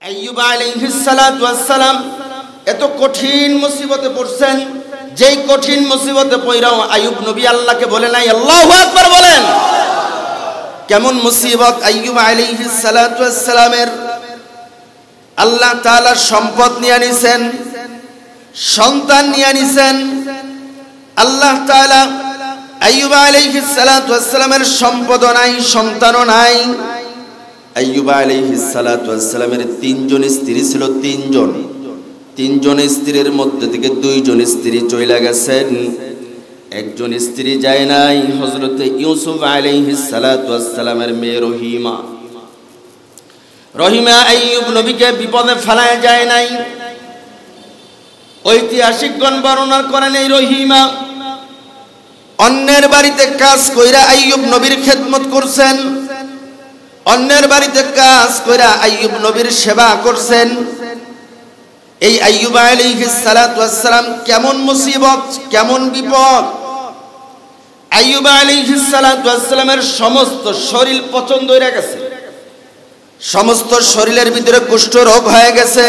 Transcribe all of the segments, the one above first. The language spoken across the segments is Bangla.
আইয়ুব আলাইহিস সালাতু ওয়াস সালাম এত কঠিন মুসিবতে পড়ছেন, যেই কঠিন মুসিবতে পড়াও আইয়ুব নবী আল্লাহকে বলে নাই আল্লাহু আকবার বলেন। কেমন মুসিবত! আইয়ুব আলাইহিস সালাতু ওয়াস সালামের আল্লাহ তাআলা সম্পদ নিয়ে নিছেন, সন্তান নিয়ে নিছেন। আল্লাহ তাআলা আইয়ুব আলাইহিস সালাতু ওয়াস সালামের সম্পদও নাই, সন্তানও নাই। আইয়ুব আলাইহিস সালাতু ওয়াস সালামের তিনজন স্ত্রী ছিল। তিনজন স্ত্রীর মধ্যে থেকে দুইজন স্ত্রী চলে গেছেন, একজন স্ত্রী যায় নাই। হযরত ইউসুফ আলাইহিস সালাতু ওয়াস সালামের মেয়ে রহিমা আইয়ুব নবীকে বিপদে ফেলায় যায় নাই। ঐতিহাসিকগণ বর্ণনা করেন এই রহিমা অন্যের বাড়িতে কাজ কইরা আইয়ুব নবীর খেদমত করছেন, অন্যের বাড়িতে কাজ কইরা আইয়ুব নবীর সেবা করছেন। এই আইয়ুব আলাইহিস সালাতু ওয়াস সালাম কেমন মুসিবত, কেমন বিপদ! আইয়ুব আলাইহিস সালাতু ওয়াস সালামের সমস্ত শরীর পচন হয়ে গেছে, সমস্ত শরীরের ভিতরে কুষ্ঠ রোগ হয়ে গেছে।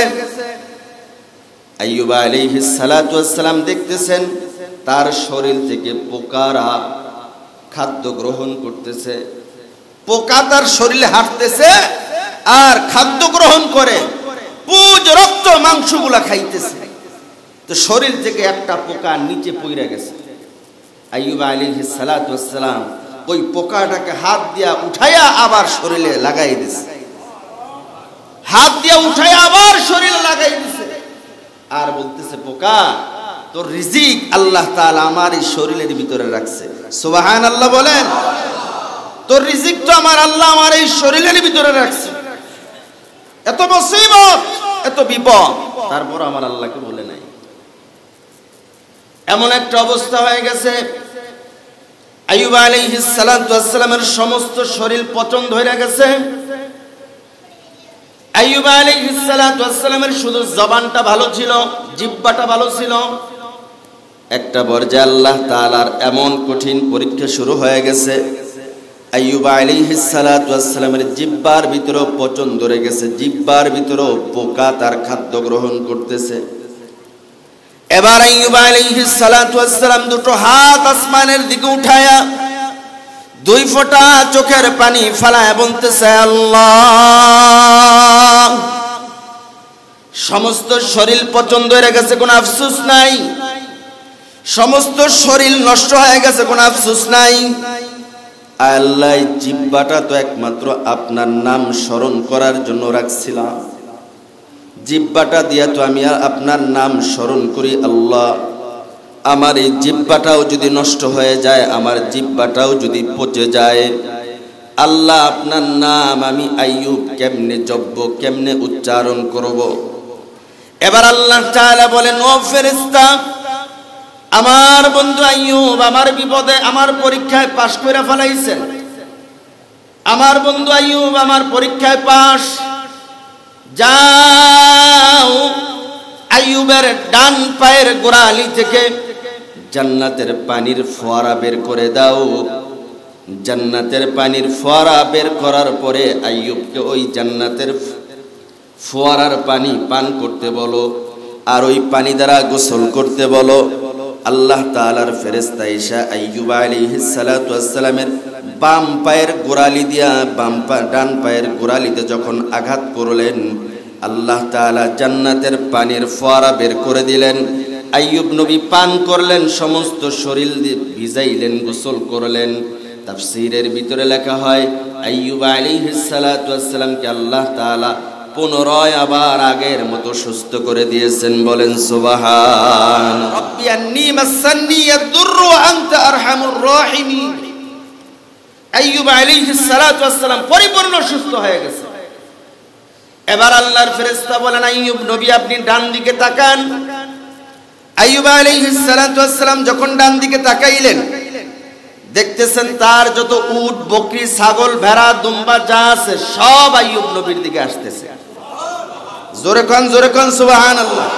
আইয়ুব আলাইহিস সালাতু ওয়াস সালাম দেখতেছেন তার শরীর থেকে পোকারা খাদ্য গ্রহণ করতেছে, পোকা তার শরীরে হাঁটতেছে আর খাদ্য গ্রহণ করে পুজ রক্ত মাংসগুলা খাইতেছে। তো শরীর থেকে একটা পোকা নিচে পড়ে গেছে। আইয়ুব আলাইহিস সালাতু ওয়াস সালাম ওই পোকাটাকে হাত দিয়া উঠাইয়া আবার শরীরে লাগাই দিছে, হাত দিয়া উঠাইয়া আবার শরীরে লাগাই দিছে আর বলতেছে, পোকা তোর রিজিক আল্লাহ তাআলা আমার এই শরীরের ভিতরে রাখছে। সুবহানাল্লাহ বলেন। তোর রিজিক তো আমার আল্লাহ আমার এই শরীরের ভিতরে রাখছে। এত মুসিবত, এত বিপদ, তারপর আমার আল্লাহকে বলে নাই। এমন একটা অবস্থা হয়ে গেছে আইয়ুব আলাইহিস সালাতু ওয়াস সালামের সমস্ত শরীর পচন ধরে গেছে। আইয়ুব আলাইহিস সালাতু ওয়াস সালামের শুধু জবানটা ভালো ছিল, জিহ্বাটা ভালো ছিল। একটা পর্যায়ে আল্লাহ তাআলার এমন কঠিন পরীক্ষা শুরু হয়ে গেছে, আইয়ুব আলাইহিস সালাতু ওয়াস সালামের জিহ্বার ভিতরে পচন ধরে গেছে, জিহ্বার ভিতরে পোকা তার খাদ্য গ্রহণ করতেছে। এবার আইয়ুব আলাইহিস সালাতু ওয়াস সালাম দুটো হাত আসমানের দিকে উঠায়া দুই ফোঁটা চোখের পানি ফেলায় বলতেছে, আল্লাহ। সমস্ত শরীর পচন ধরে গেছে, কোনো আফসোস নাই। সমস্ত শরীর নষ্ট হয়ে গেছে, কোনো আফসোস নাই। আল্লাহ, জিহ্বাটা তো একমাত্র আপনার নাম স্মরণ করার জন্য রাখছিলাম, জিহ্বাটা দিয়া তো আমি আপনার নাম স্মরণ করি। আল্লাহ, আমার এই জিহ্বাটাও যদি নষ্ট হয়ে যায়, আমার জিহ্বাটাও যদি পচে যায়, আল্লাহ আপনার নাম আমি আইয়ুব কেমনে জপব, কেমনে উচ্চারণ করব? এবার আল্লাহ তাআলা বলেন, ও ফেরেশতা, আমার বন্ধু আইয়ুব আমার বিপদে আমার পরীক্ষায় পাশ করে ফেলাইছেন। আমার বন্ধু আইয়ুব আমার পরীক্ষায় পাশ। যাও আইয়ুবের ডান পায়ের গোড়ালি থেকে জান্নাতের পানির ফোয়ারা বের করে দাও। জান্নাতের পানির ফোয়ারা বের করার পরে আইয়ুবকে ওই জান্নাতের ফোয়ারার পানি পান করতে বলো, আর ওই পানি দ্বারা গোসল করতে বলো। আল্লাহ তাআলার ফেরেশতা ঈসা আইয়ুব আলাইহিস সালাতু ওয়াস সালামের বাম পায়ের গোড়ালি দিয়া ডান পায়ের গোড়ালিতে যখন আঘাত করলেন, আল্লাহ তাআলা জান্নাতের পানির ফোয়ারা বের করে দিলেন। আইয়ুব নবী পান করলেন, সমস্ত শরীর দিয়ে ভিজাইলেন, গোসল করলেন। তাফসীরের ভিতরে লেখা হয় আইয়ুব আলাইহিস সালাতু ওয়াস সালামকে আল্লাহ তাআলা পুনরায় আবার আগের মতো সুস্থ করে দিয়েছেন। বলেন সুবহান। রব্বি আন্নী মাসান্নি ইয়াদুররু ওয়া আনতা আরহামুর রাহিমিন। আইয়ুব আলাইহিস সালাতু ওয়াস সালাম পরিপূর্ণ সুস্থ হয়ে গেছে। এবার আল্লাহর ফেরেশতা বলেন, আইয়ুব নবী আপনি ডান দিকে তাকান। আইয়ুব আলাইহিস সালাতু ওয়াস সালাম যখন ডান দিকে তাকাইলেন, দেখতেছেন তার যত উট, বকরি, ছাগল, ভেড়া, দুম্বা যা আছে সব আইয়ুব নবীর দিকে আসতেছে। জোরে কোন সুবহানাল্লাহ।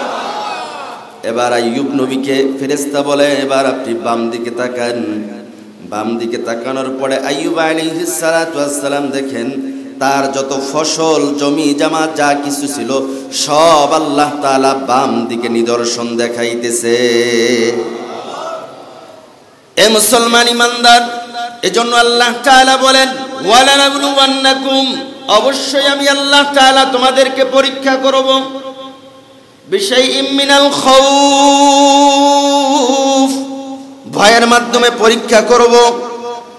এবার আইয়ুব নবীকে ফেরেশতা বলে, এবার আপনি বাম দিকে তাকান। বাম দিকে তাকানোর পরে আইয়ুব আলাইহিস সালাতু ওয়াস সালাম দেখেন তার যত ফসল জমি জামা যা কিছু ছিল সব আল্লাহ তাআলা বাম দিকে নিদর্শন দেখাইতেছে। এ মুসলমান ইমানদার, এজন্য আল্লাহ তাআলা বলেন ওয়ালানাবলুওয়ান্নাকুম, অবশ্যই আমি আল্লাহ তাআলা তোমাদেরকে পরীক্ষা করব বিশাইইম মিনাল খাউফ, ভয়ের মাধ্যমে পরীক্ষা করব,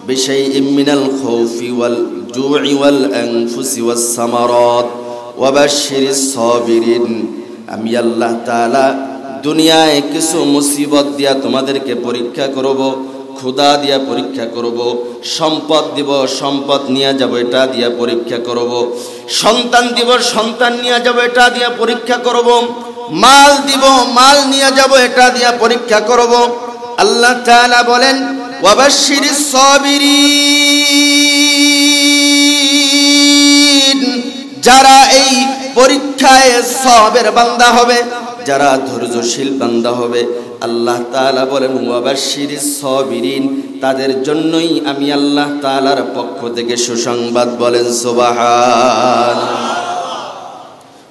বিশাইইম মিনাল খাউফি ওয়াল জুই ওয়াল আনফুসি ওয়াস সামারাত ওয়া বাশশিরিস সাবিরিন। আমি আল্লাহ তাআলা দুনিয়ায় কিছু মুসিবত দিয়া তোমাদেরকে পরীক্ষা করব, ক্ষুধা দিয়া পরীক্ষা করব, সম্পদ দিব সম্পদ নিয়ে যাব এটা দিয়া পরীক্ষা করব, সন্তান দিব সন্তান নিয়ে যাব এটা দিয়া পরীক্ষা করব, মাল দিব মাল নিয়ে যাব এটা দিয়া পরীক্ষা করব। আল্লাহ তাআলা বলেন ওয়াবাশশিরিস সাবিরিন, যারা এই পরীক্ষায় সবের বান্দা হবে, যারা ধৈর্যশীল বান্দা হবে, আল্লাহ তাআলা বলেন ওয়াবাশশিরিস সাবিরিন, তাদের জন্যই আমি আল্লাহ তাআলার পক্ষ থেকে সুসংবাদ। বলেন সুবহানাল্লাহ।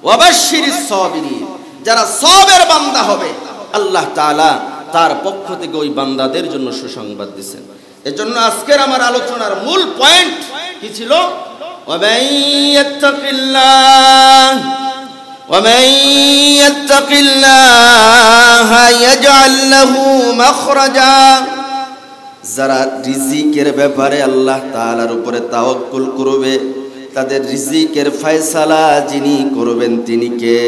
ওয়াবাশশিরিস সাবিরিন, যারা সবের বান্দা হবে আল্লাহ তাআলা তার পক্ষ থেকে ওই বান্দাদের জন্য সুসংবাদ দিবেন। এজন্য আজকের আমার আলোচনার মূল পয়েন্ট কি ছিল? ওয়ামান ইয়াত্তাকিল্লাহ ইয়াজআল লাহু মাখরাজা, যারা রিজিকের ব্যাপারে আল্লাহ তাআলার উপরে তাওয়াক্কুল করবে, তাদের রিজিকের ফয়সালা যিনি করবেন তিনি কে?